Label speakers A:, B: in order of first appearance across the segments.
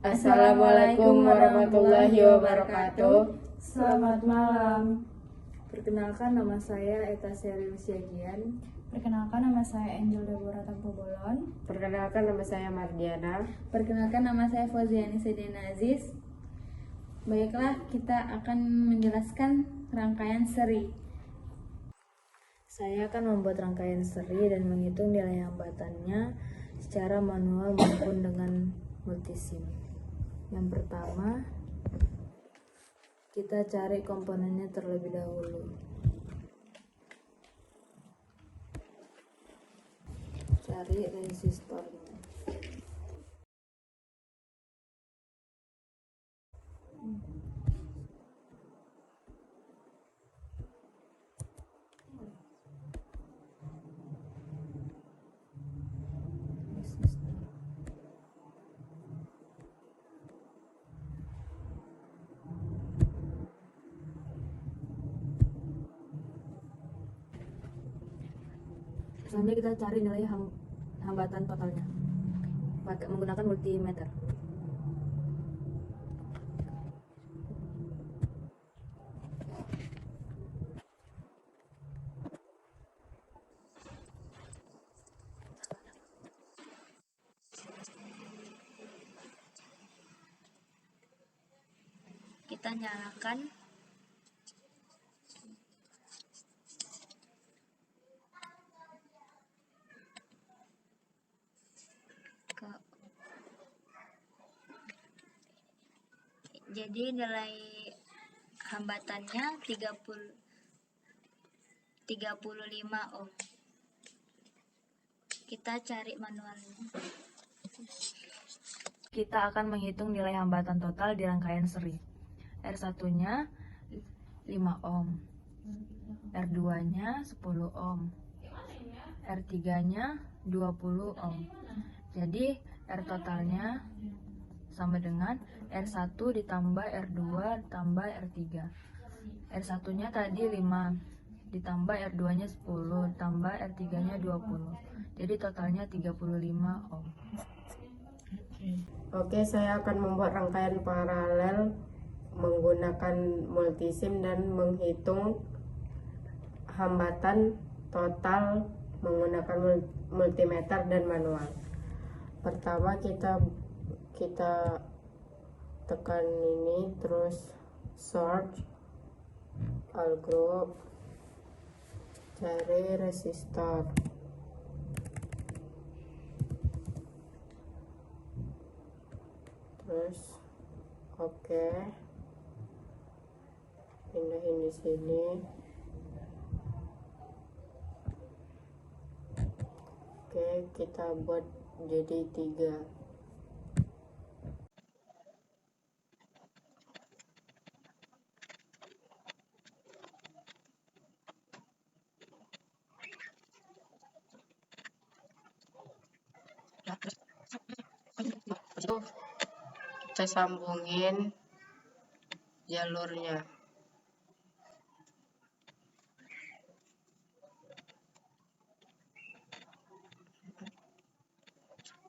A: Assalamualaikum warahmatullahi wabarakatuh.
B: Selamat malam.
C: Perkenalkan, nama saya Eta Seri Lusiagian.
B: Perkenalkan, nama saya Angel Deborah Tampobolon.
A: Perkenalkan, nama saya Mardiana.
D: Perkenalkan, nama saya Fauziani Sedena Aziz. Baiklah, kita akan menjelaskan rangkaian seri.
C: Saya akan membuat rangkaian seri dan menghitung nilai hambatannya secara manual maupun dengan multisim. Yang pertama, kita cari komponennya terlebih dahulu. Cari resistornya. Selanjutnya kita cari nilai hambatan totalnya menggunakan multimeter.
D: Kita nyalakan jadi nilai hambatannya 35 ohm. Kita cari manualnya.
C: Kita akan menghitung nilai hambatan total di rangkaian seri. R1-nya 5 ohm, R2-nya 10 ohm, R3-nya 20 ohm. Jadi R totalnya sama dengan R1 ditambah R2 ditambah R3. R1-nya tadi 5 ditambah R2-nya 10 ditambah R3-nya 20. Jadi totalnya 35 ohm.
A: Oke, saya akan membuat rangkaian paralel menggunakan multisim dan menghitung hambatan total menggunakan multimeter dan manual. Pertama kita tekan ini, terus search all group, cari resistor, terus oke, pindahin di sini. Oke, kita buat jadi 3. Kita sambungin jalurnya.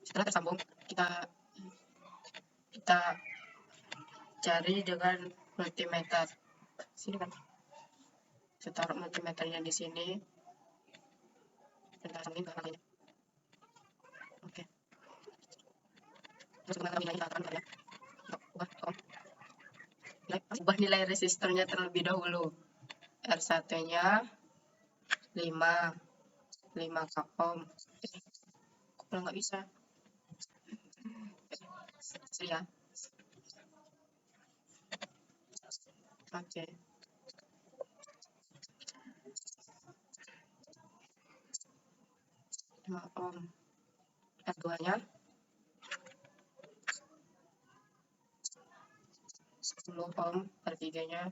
A: Setelah tersambung, kita cari dengan multimeter. Sini kan, saya taruh multimeternya di sini. Kita sambungin ke rangkaiannya. Oke. Terus kita akan ubah nilai resistornya terlebih dahulu. R1-nya 5 ohm. Kalau nggak bisa, ya. Oke. Ohm. R2-nya 10 ohm, R3-nya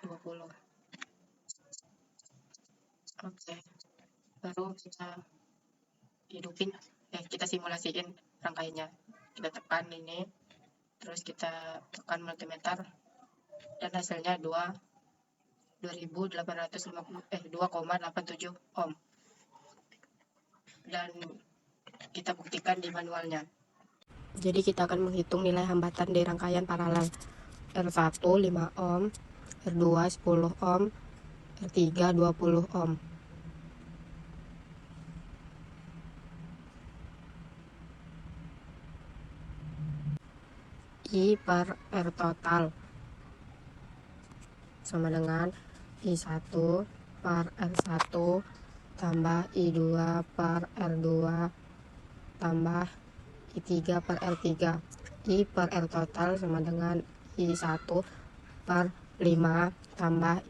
A: 20. Oke. Baru kita hidupin, kita simulasiin rangkaiannya. Kita tekan ini, terus kita tekan multimeter, dan hasilnya 2,87 ohm. Dan kita buktikan di manualnya. Jadi kita akan menghitung nilai hambatan di rangkaian paralel. R1 5 ohm, R2 10 ohm, R3 20 ohm. I per R total sama dengan I1 per R1 tambah I2 per R2 tambah I3 per R3. I per R total sama dengan I1 per 5 tambah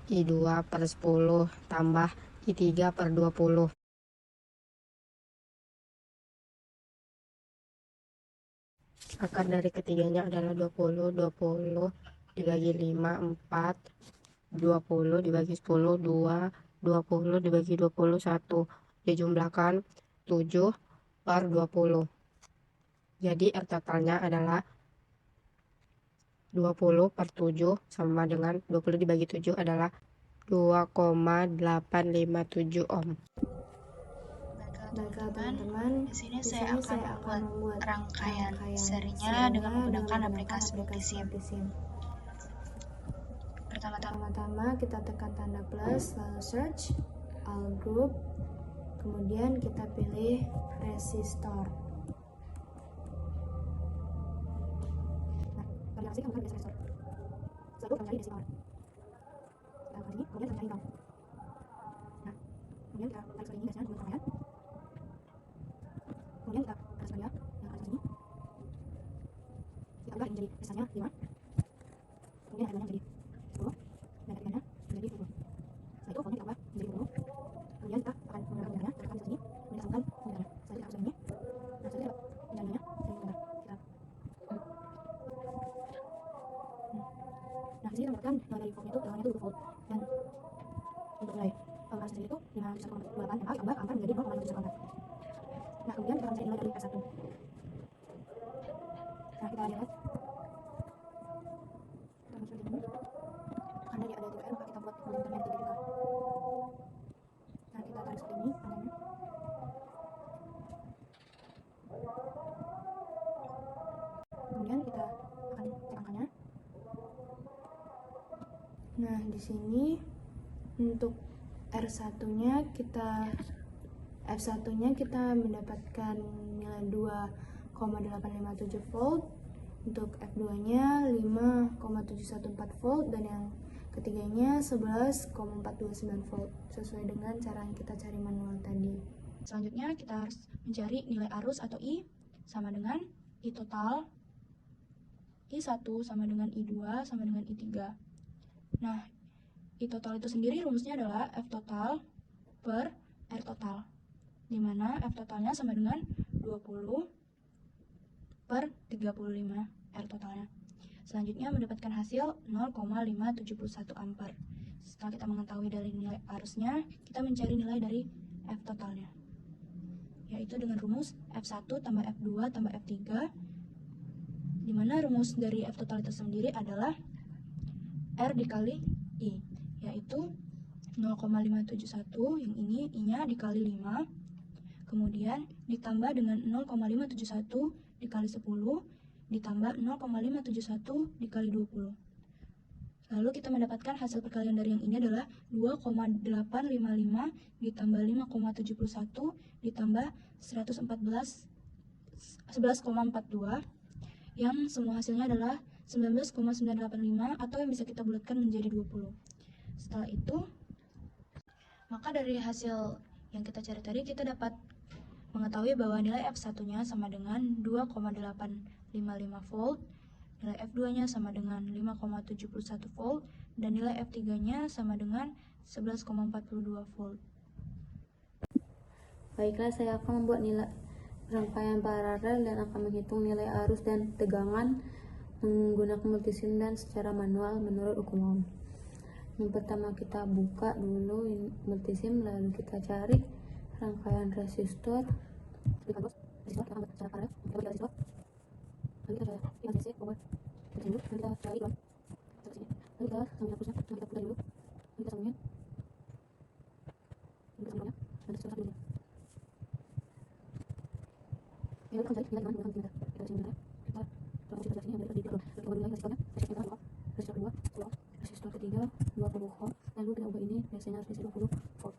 A: I2 per 10 tambah I3 per 20. Akar dari ketiganya adalah 20. 20 dibagi 5 4, 20 dibagi 10 2, 20 dibagi 20 1. Dijumlahkan 7 per 20. Jadi R totalnya adalah 20 per 7 sama dengan 20 dibagi 7 adalah 2,857 ohm.
B: Baiklah teman-teman,
C: Di sini saya akan membuat rangkaian serinya dengan menggunakan aplikasi Multisim.
B: Pertama-tama kita tekan tanda plus, lalu search all group, kemudian kita pilih resistor. Nah, variasi kamu resistor. Selalu kamu cari resistor. Kita akan sini, kemudian kita cari nol. Nah, kemudian kita tarik seperti ini gasnya untuk rangkaian. Kemudian kita tarik seperti yang ada di sini. Ditambah ini jadi resistornya 5. Kemudian R2-nya menjadi 10 dan R3-nya menjadi 20. Setelah itu voltnya ditambah menjadi 20. Kemudian kita akan menggunakan penjaraannya, kita tekan di sini, kemudian disambungkan penjaraannya. Setelah itu kita taruh sini. Nah, setelah itu penjaraannya dari bentar. Nah, di sini kita mendapatkan nilai dari voltnya itu nilainya itu 20 volt dan untuk nilai arus sendiri itu 51,28 mA ditambah ampere menjadi 0,51 ampere. Nah, kemudian kita akan mencari nilai dari R1. Nah, kita lihat karena dia ada 3R maka kita buat volumenya 3 juga. Nah, kita tarik seperti ini panjangnya. Kemudian kita akan cek angkanya. Nah, di sini untuk R1-nya F1-nya kita mendapatkan nilai 2,857 volt. Untuk F2-nya 5,714 volt dan yang ketiganya 11,429 volt sesuai dengan cara yang kita cari manual tadi.
C: Selanjutnya kita harus mencari nilai arus atau I sama dengan I total, I1 sama dengan I2 sama dengan I3. Nah, I total itu sendiri rumusnya adalah F total per R total, di mana F totalnya sama dengan 20 per 35 R totalnya. Selanjutnya mendapatkan hasil 0,571 ampere. Setelah kita mengetahui dari nilai arusnya, kita mencari nilai dari F totalnya, yaitu dengan rumus F1 tambah F2 tambah F3, di mana rumus dari F total itu sendiri adalah R dikali I, yaitu 0,571, yang ini I-nya dikali 5, kemudian ditambah dengan 0,571 dikali 10, ditambah 0,571 dikali 20. Lalu kita mendapatkan hasil perkalian dari yang ini adalah 2,855 ditambah 5,71 ditambah 11,42, yang semua hasilnya adalah 19,985 atau yang bisa kita bulatkan menjadi 20. Setelah itu, maka dari hasil yang kita cari tadi kita dapat mengetahui bahwa nilai F1-nya sama dengan 2,855 volt, nilai F2-nya sama dengan 5,71 volt, dan nilai F3-nya sama dengan 11,42 volt.
D: Baiklah, saya akan membuat nilai rangkaian paralel dan akan menghitung nilai arus dan tegangan menggunakan multisim dan secara manual menurut hukum Ohm. Yang pertama kita buka dulu multisim, lalu kita cari rangkaian resistor. resistansinya harus diisi 20 volt.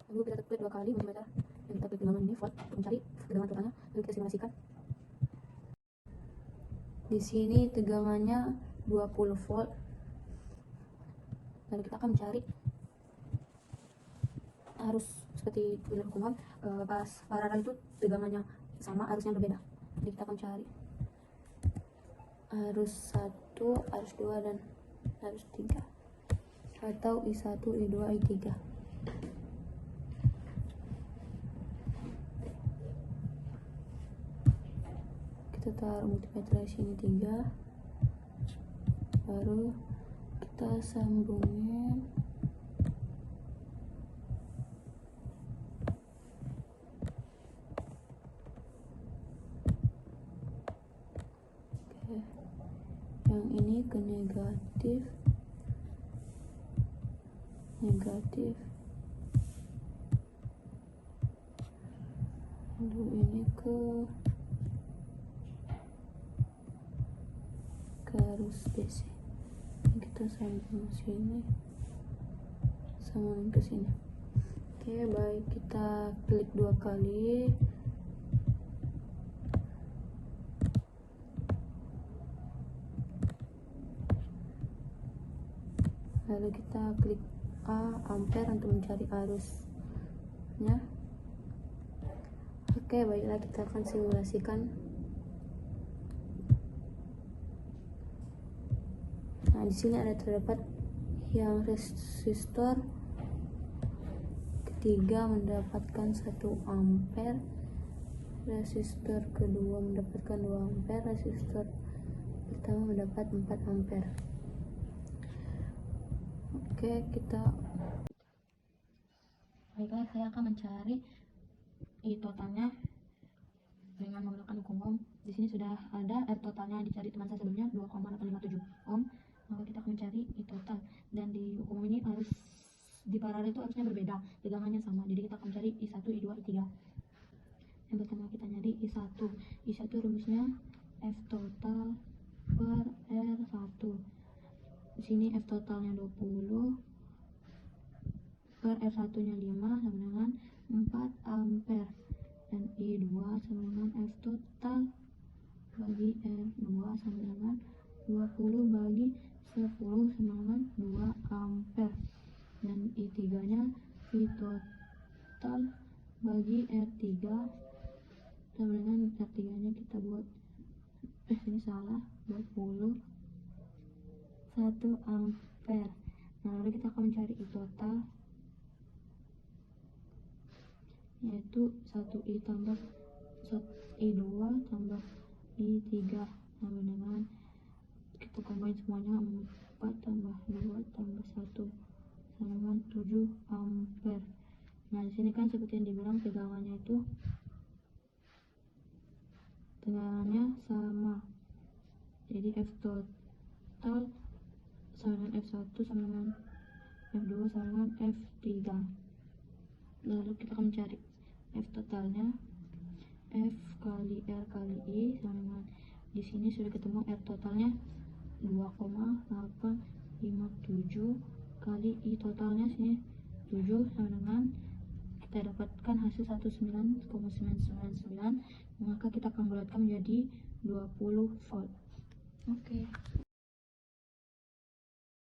D: Lalu kita klik 2 kali multimeter dan kita klik tegangan ini volt untuk mencari tegangan totalnya. Lalu kita simulasikan. Di sini tegangannya 20 volt. Lalu kita akan mencari arus seperti menurut hukum Ohm. Pas paralel itu tegangannya sama, arusnya berbeda. Jadi kita akan cari arus 1, arus 2, dan arus 3, atau I1, I2, I3. Kita taruh multimeter di sini 3, baru kita sambungin yang ini ke negatif, lalu ini ke arus DC. Kita sambung sini, sambungin ke sini. Oke, baik, kita klik 2 kali. Lalu kita klik A, ampere, untuk mencari arusnya. Oke, baiklah, kita akan simulasikan. Nah, di sini ada terdapat yang resistor ketiga mendapatkan 1 ampere, resistor kedua mendapatkan 2 ampere, resistor pertama mendapat 4 ampere. Oke, baiklah, saya akan mencari I totalnya dengan menggunakan hukum Ohm. Di sini sudah ada R totalnya dicari teman saya sebelumnya 2,857 Ohm. Maka kita akan mencari I total, dan di hukum ini harus di paralel itu harusnya berbeda, tegangannya sama. Jadi kita akan mencari I1, I2, I3. Yang pertama kita nyari I1. I1 rumusnya F total per R1. Di sini F totalnya 20 per R1 nya 5 sama dengan 4 ampere, dan I2 sama dengan F total bagi R2 sama dengan 20 bagi 10 sama dengan 2 ampere, dan I3 nya I total bagi R3 sama dengan R3 nya kita buat ini salah, 20 1 ampere. Nah, lalu kita akan mencari I total, yaitu 1I tambah I2 tambah I3 sama dengan, kita combine semuanya, 4 tambah 2 tambah 1 sama dengan 7 ampere. Nah, di sini kan seperti yang dibilang tegangannya sama, jadi F total sama dengan F1 sama dengan F2 sama dengan F3. Lalu kita akan mencari F totalnya, F kali R kali I sama dengan, di sini sudah ketemu R totalnya 2,857 kali I totalnya sini 7 sama dengan, kita dapatkan hasil 19,999, maka kita akan bulatkan menjadi 20 volt. Oke.